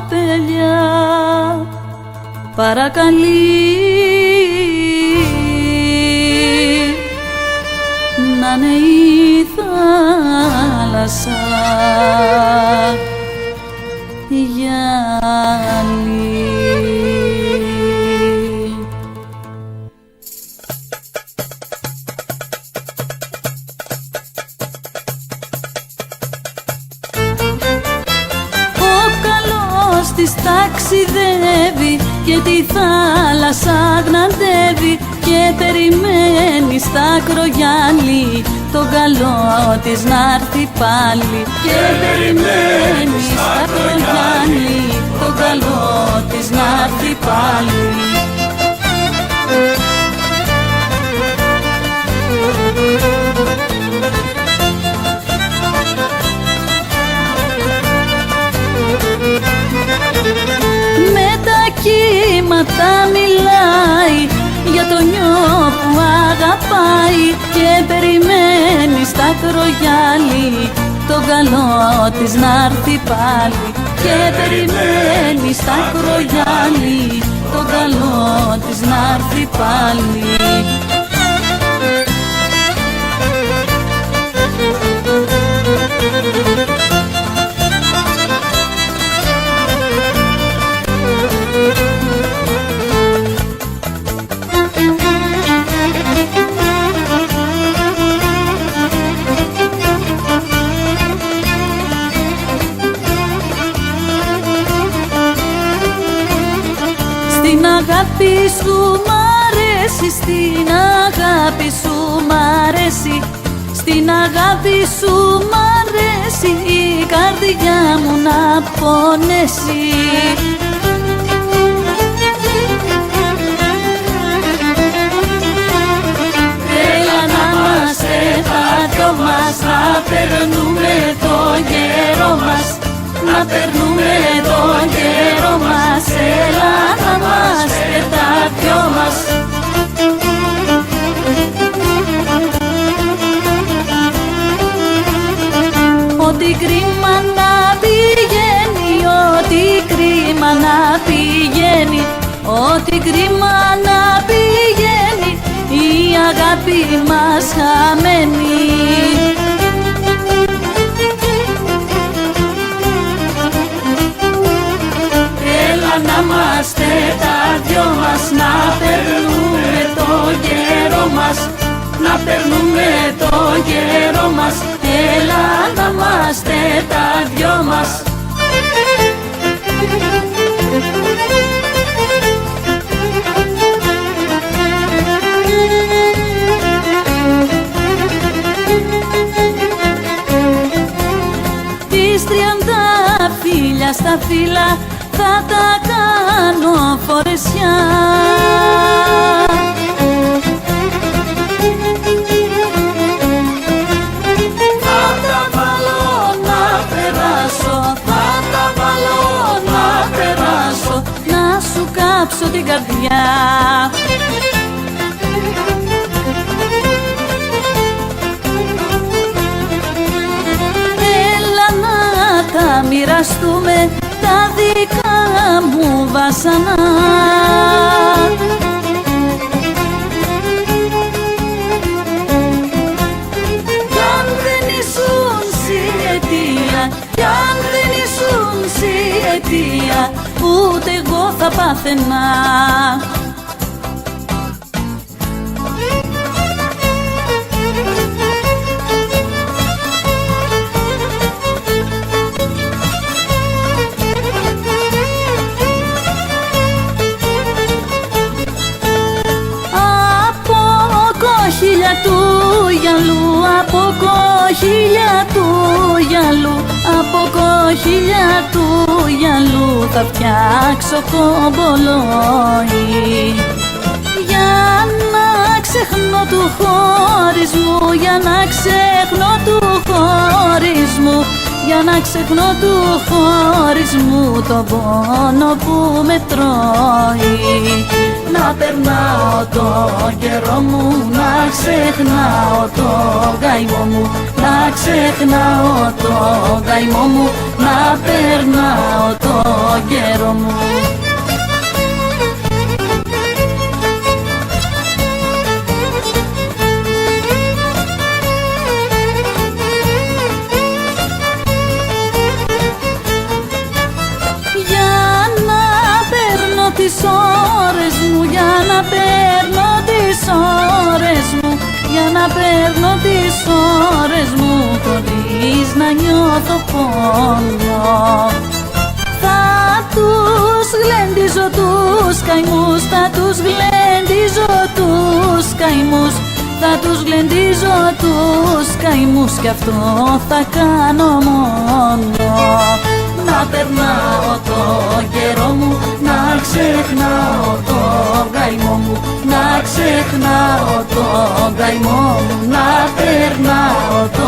κοπελιά παρακαλεί να είναι η θάλασσα γυάλι. Της ταξιδεύει και τη θάλασσα γναντεύει και περιμένει στα κρογιάλι τον καλό της να'ρθει πάλι. Και περιμένει στα κρογιάλι τον καλό της να'ρθει πάλι. Με τα κύματα μιλάει για το νιό που αγαπάει και περιμένει στα κρογιάλι τον καλό της να'ρθει πάλι. Και περιμένει στα κρογιάλι τον καλό της να'ρθει πάλι. Στην αγάπη σου μ' αρέσει, στην αγάπη σου μ' αρέσει, στην αγάπη σου μ' αρέσει η καρδιά μου να πονέσει. Έλα να είμαστε τα δυο μας, να περνούμε τον καιρό μας, να περνούμε τον καιρό μας. Έλα να είμαστε τα δυο μας. Ό,τι κρίμα να πηγαίνει, ό,τι κρίμα να πηγαίνει, ό,τι κρίμα να πηγαίνει η αγάπη μας χαμένη. Να είμαστε τα δυο μας, να περνούμε τον καιρό μας, να περνούμε τον καιρό μας. Έλα να είμαστε τα δυο μας. Τις 30 φίλια στα φύλλα θα τα κάνω φορεσιά. Θα τα βάλω να περάσω, θα τα βάλω να περάσω, να σου κάψω την καρδιά. Έλα να τα μοιραστούμε τα δικά μου βασανά. Κι αν δεν ήσουν αιτία, κι αν δεν ήσουν αιτία, ούτε εγώ θα πάθαινα. Του γυαλού, από κοχύλια του γυαλού, από κοχύλια του γυαλού θα φτιάξω κομπολόι. Για να ξεχνώ του χωρισμού, για να ξεχνώ του χωρισμού, για να ξεχνώ του χωρισμού τον πόνο που με τρώει. Να περνάω τον καιρό μου, να ξεχνάω τον καημό μου, να ξεχνάω το καημό μου, να περνάω το καιρό μου. Τις ώρες μου, για να παίρνω τις ώρες μου, για να παίρνω τις ώρες μου, χωρίς να νιώθω πόνο. Θα τους γλεντίζω τους καημούς, θα τους γλεντίζω τους καημούς, θα τους γλεντίζω τους καημούς, κι αυτό θα κάνω μόνο. Να περνάω το καιρό μου, να ξεχνάω το καημό μου, να ξεχνάω το καημό μου, να περνάω το